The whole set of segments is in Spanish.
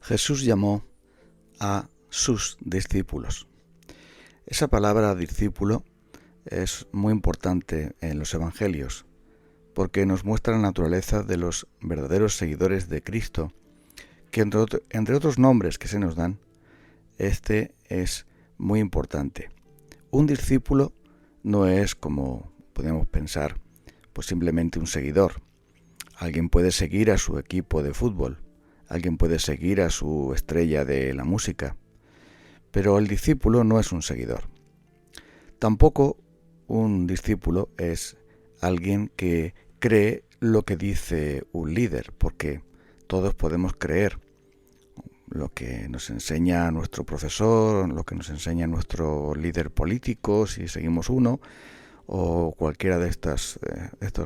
Jesús llamó a sus discípulos. Esa palabra discípulo es muy importante en los evangelios porque nos muestra la naturaleza de los verdaderos seguidores de Cristo, que entre otros nombres que se nos dan, este es muy importante. Un discípulo no es, como podemos pensar, pues simplemente un seguidor. Alguien puede seguir a su equipo de fútbol, alguien puede seguir a su estrella de la música, pero el discípulo no es un seguidor. Tampoco un discípulo es alguien que cree lo que dice un líder, porque todos podemos creer lo que nos enseña nuestro profesor, lo que nos enseña nuestro líder político, si seguimos uno, o cualquiera de estos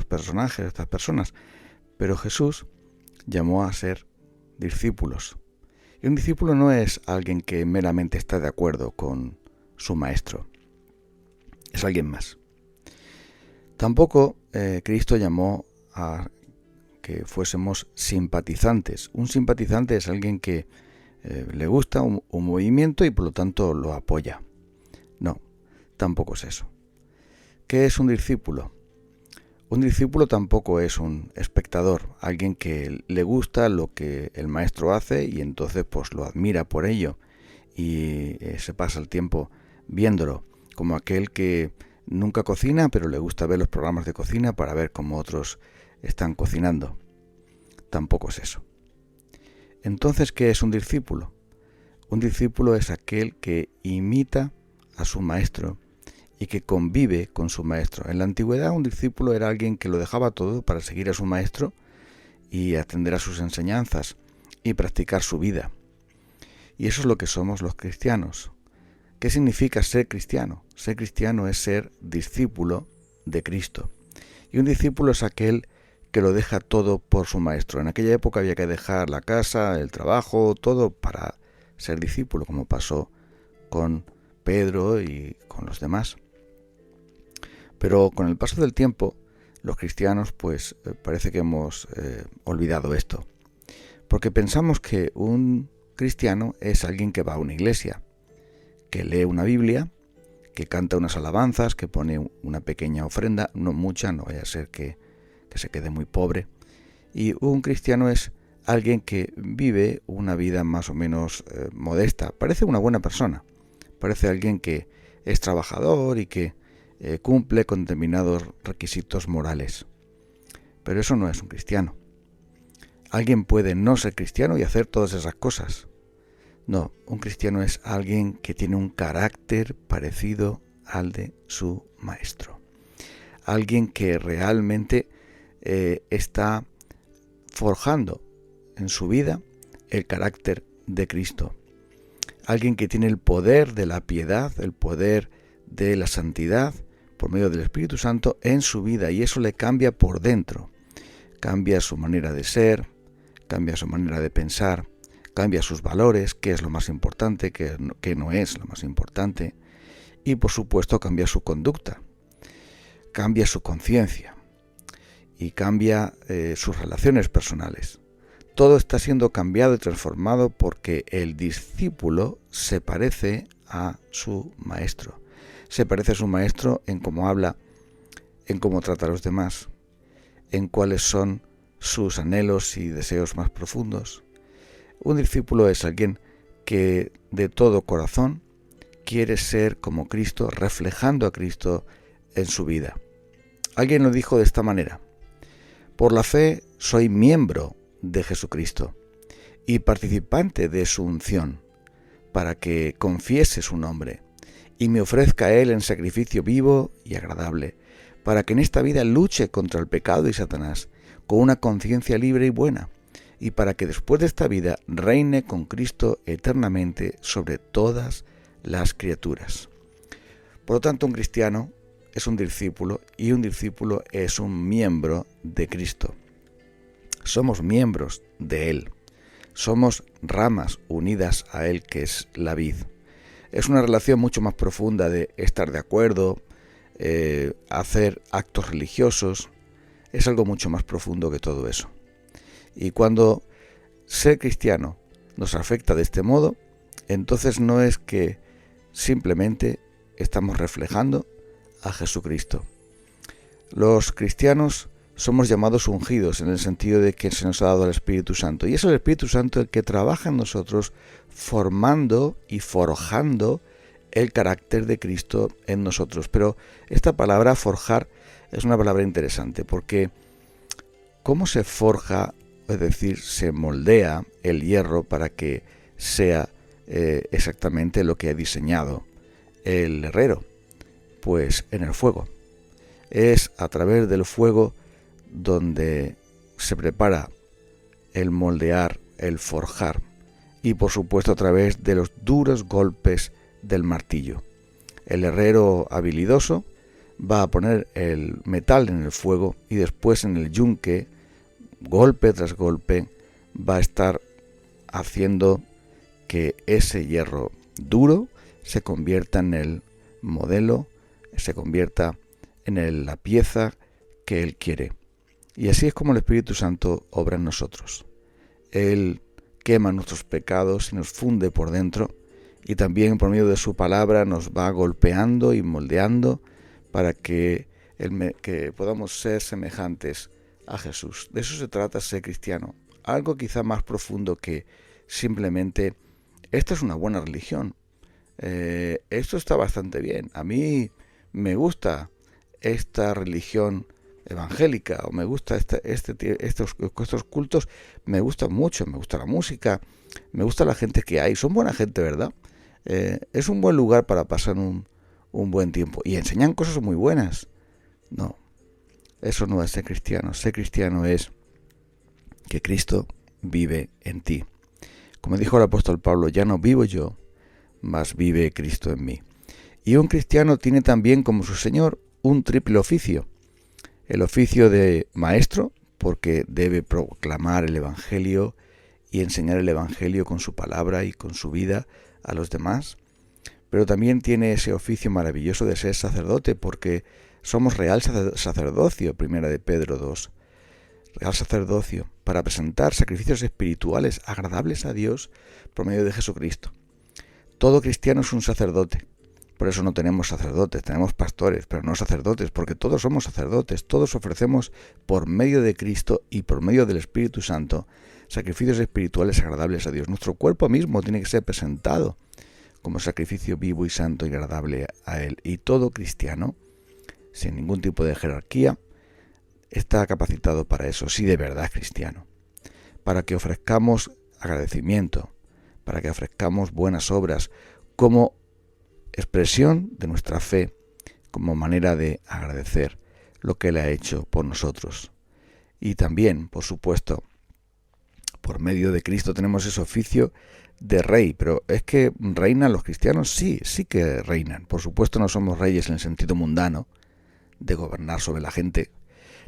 personajes, de estas personas. Pero Jesús llamó a ser discípulos. Y un discípulo no es alguien que meramente está de acuerdo con su maestro. Es alguien más. Tampoco Cristo llamó a que fuésemos simpatizantes. Un simpatizante es alguien que le gusta un movimiento y por lo tanto lo apoya. No, tampoco es eso. ¿Qué es un discípulo? Un discípulo tampoco es un espectador, alguien que le gusta lo que el maestro hace y entonces pues lo admira por ello y se pasa el tiempo viéndolo, como aquel que nunca cocina pero le gusta ver los programas de cocina para ver cómo otros están cocinando. Tampoco es eso. Entonces, ¿qué es un discípulo? Un discípulo es aquel que imita a su maestro y que convive con su maestro. En la antigüedad un discípulo era alguien que lo dejaba todo para seguir a su maestro y atender a sus enseñanzas y practicar su vida. Y eso es lo que somos los cristianos. ¿Qué significa ser cristiano? Ser cristiano es ser discípulo de Cristo. Y un discípulo es aquel que lo deja todo por su maestro. En aquella época había que dejar la casa, el trabajo, todo para ser discípulo, como pasó con Pedro y con los demás. Pero con el paso del tiempo, los cristianos pues parece que hemos olvidado esto. Porque pensamos que un cristiano es alguien que va a una iglesia, que lee una Biblia, que canta unas alabanzas, que pone una pequeña ofrenda, no mucha, no vaya a ser que se quede muy pobre. Y un cristiano es alguien que vive una vida más o menos modesta. Parece una buena persona, parece alguien que es trabajador y que cumple con determinados requisitos morales. Pero eso no es un cristiano. Alguien puede no ser cristiano y hacer todas esas cosas. No, un cristiano es alguien que tiene un carácter parecido al de su maestro. Alguien que realmente está forjando en su vida el carácter de Cristo. Alguien que tiene el poder de la piedad, el poder de la santidad, por medio del Espíritu Santo en su vida, y eso le cambia por dentro. Cambia su manera de ser, cambia su manera de pensar, cambia sus valores, qué es lo más importante, qué no es lo más importante, y por supuesto cambia su conducta, cambia su conciencia y cambia sus relaciones personales. Todo está siendo cambiado y transformado porque el discípulo se parece a su maestro. Se parece a su maestro en cómo habla, en cómo trata a los demás, en cuáles son sus anhelos y deseos más profundos. Un discípulo es alguien que de todo corazón quiere ser como Cristo, reflejando a Cristo en su vida. Alguien lo dijo de esta manera: por la fe soy miembro de Jesucristo y participante de su unción, para que confiese su nombre y me ofrezca a Él en sacrificio vivo y agradable, para que en esta vida luche contra el pecado y Satanás, con una conciencia libre y buena, y para que después de esta vida reine con Cristo eternamente sobre todas las criaturas. Por lo tanto, un cristiano es un discípulo y un discípulo es un miembro de Cristo. Somos miembros de Él. Somos ramas unidas a Él, que es la vid. Es una relación mucho más profunda de estar de acuerdo, hacer actos religiosos. Es algo mucho más profundo que todo eso. Y cuando ser cristiano nos afecta de este modo, entonces no es que simplemente estamos reflejando a Jesucristo. Los cristianos somos llamados ungidos en el sentido de que se nos ha dado el Espíritu Santo. Y es el Espíritu Santo el que trabaja en nosotros formando y forjando el carácter de Cristo en nosotros. Pero esta palabra forjar es una palabra interesante porque ¿cómo se forja, es decir, se moldea el hierro para que sea exactamente lo que ha diseñado el herrero? Pues en el fuego. Es a través del fuego donde se prepara el moldear, el forjar, y por supuesto a través de los duros golpes del martillo. El herrero habilidoso va a poner el metal en el fuego y después en el yunque, golpe tras golpe, va a estar haciendo que ese hierro duro se convierta en el modelo, se convierta en la pieza que Él quiere. Y así es como el Espíritu Santo obra en nosotros. Él quema nuestros pecados y nos funde por dentro, y también por medio de su palabra nos va golpeando y moldeando para que podamos ser semejantes a Jesús. De eso se trata ser cristiano. Algo quizá más profundo que simplemente, esta es una buena religión. Esto está bastante bien. A mí me gusta esta religión evangélica, o me gusta estos cultos, me gustan mucho, me gusta la música, me gusta la gente que hay, son buena gente, ¿verdad? Es un buen lugar para pasar un buen tiempo, y enseñan cosas muy buenas. No, eso no es ser cristiano. Ser cristiano es que Cristo vive en ti. Como dijo el apóstol Pablo, ya no vivo yo, mas vive Cristo en mí. Y un cristiano tiene también como su Señor un triple oficio. El oficio de maestro, porque debe proclamar el Evangelio y enseñar el Evangelio con su palabra y con su vida a los demás. Pero también tiene ese oficio maravilloso de ser sacerdote, porque somos real sacerdocio, primera de Pedro 2. Real sacerdocio, para presentar sacrificios espirituales agradables a Dios por medio de Jesucristo. Todo cristiano es un sacerdote. Por eso no tenemos sacerdotes, tenemos pastores, pero no sacerdotes, porque todos somos sacerdotes, todos ofrecemos por medio de Cristo y por medio del Espíritu Santo sacrificios espirituales agradables a Dios. Nuestro cuerpo mismo tiene que ser presentado como sacrificio vivo y santo y agradable a Él. Y todo cristiano, sin ningún tipo de jerarquía, está capacitado para eso, si de verdad es cristiano, para que ofrezcamos agradecimiento, para que ofrezcamos buenas obras como expresión de nuestra fe, como manera de agradecer lo que Él ha hecho por nosotros. Y también, por supuesto, por medio de Cristo tenemos ese oficio de rey. Pero ¿es que reinan los cristianos? Sí que reinan. Por supuesto no somos reyes en el sentido mundano, de gobernar sobre la gente,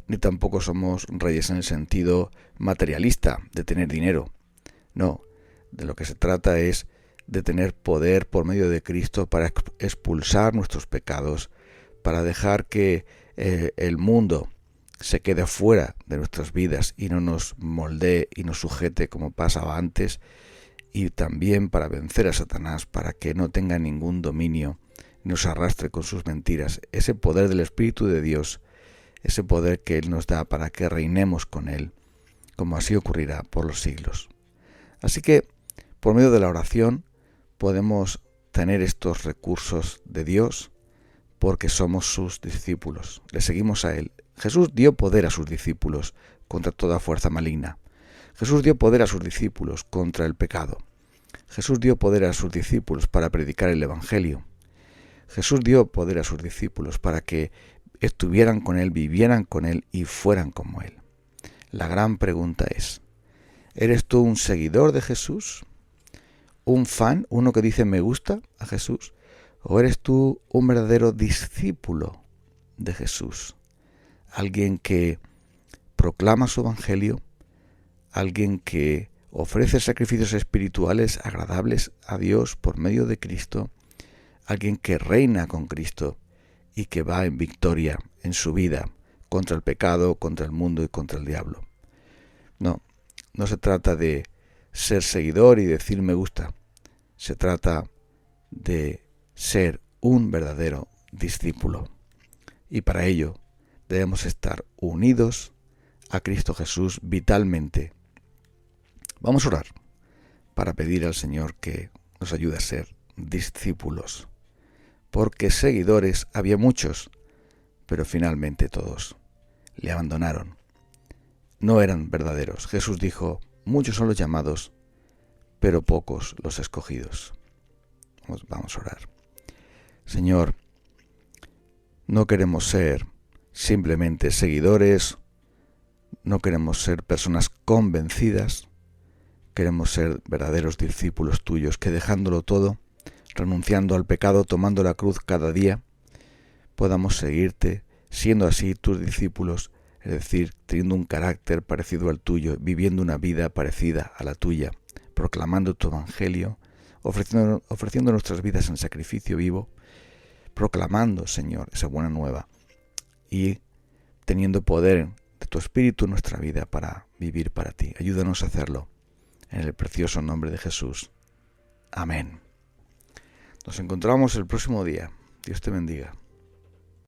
ni tampoco somos reyes en el sentido materialista, de tener dinero. No, de lo que se trata es de tener poder por medio de Cristo para expulsar nuestros pecados, para dejar que el mundo se quede fuera de nuestras vidas y no nos moldee y nos sujete como pasaba antes, y también para vencer a Satanás, para que no tenga ningún dominio, nos arrastre con sus mentiras. Ese poder del Espíritu de Dios, ese poder que Él nos da para que reinemos con Él, como así ocurrirá por los siglos. Así que, por medio de la oración, podemos tener estos recursos de Dios porque somos sus discípulos, le seguimos a Él. Jesús dio poder a sus discípulos contra toda fuerza maligna. Jesús dio poder a sus discípulos contra el pecado. Jesús dio poder a sus discípulos para predicar el Evangelio. Jesús dio poder a sus discípulos para que estuvieran con Él, vivieran con Él y fueran como Él. La gran pregunta es, ¿eres tú un seguidor de Jesús? ¿Un fan? ¿Uno que dice me gusta a Jesús? ¿O eres tú un verdadero discípulo de Jesús? Alguien que proclama su Evangelio, alguien que ofrece sacrificios espirituales agradables a Dios por medio de Cristo, alguien que reina con Cristo y que va en victoria en su vida contra el pecado, contra el mundo y contra el diablo. No se trata de ser seguidor y decir me gusta. Se trata de ser un verdadero discípulo. Y para ello debemos estar unidos a Cristo Jesús vitalmente. Vamos a orar para pedir al Señor que nos ayude a ser discípulos. Porque seguidores había muchos, pero finalmente todos le abandonaron. No eran verdaderos. Jesús dijo, muchos son los llamados, pero pocos los escogidos. Vamos a orar. Señor, no queremos ser simplemente seguidores, no queremos ser personas convencidas, queremos ser verdaderos discípulos tuyos que dejándolo todo, renunciando al pecado, tomando la cruz cada día, podamos seguirte, siendo así tus discípulos, es decir, teniendo un carácter parecido al tuyo, viviendo una vida parecida a la tuya, proclamando tu evangelio, ofreciendo nuestras vidas en sacrificio vivo, proclamando, Señor, esa buena nueva y teniendo poder de tu Espíritu en nuestra vida para vivir para ti. Ayúdanos a hacerlo en el precioso nombre de Jesús. Amén. Nos encontramos el próximo día. Dios te bendiga.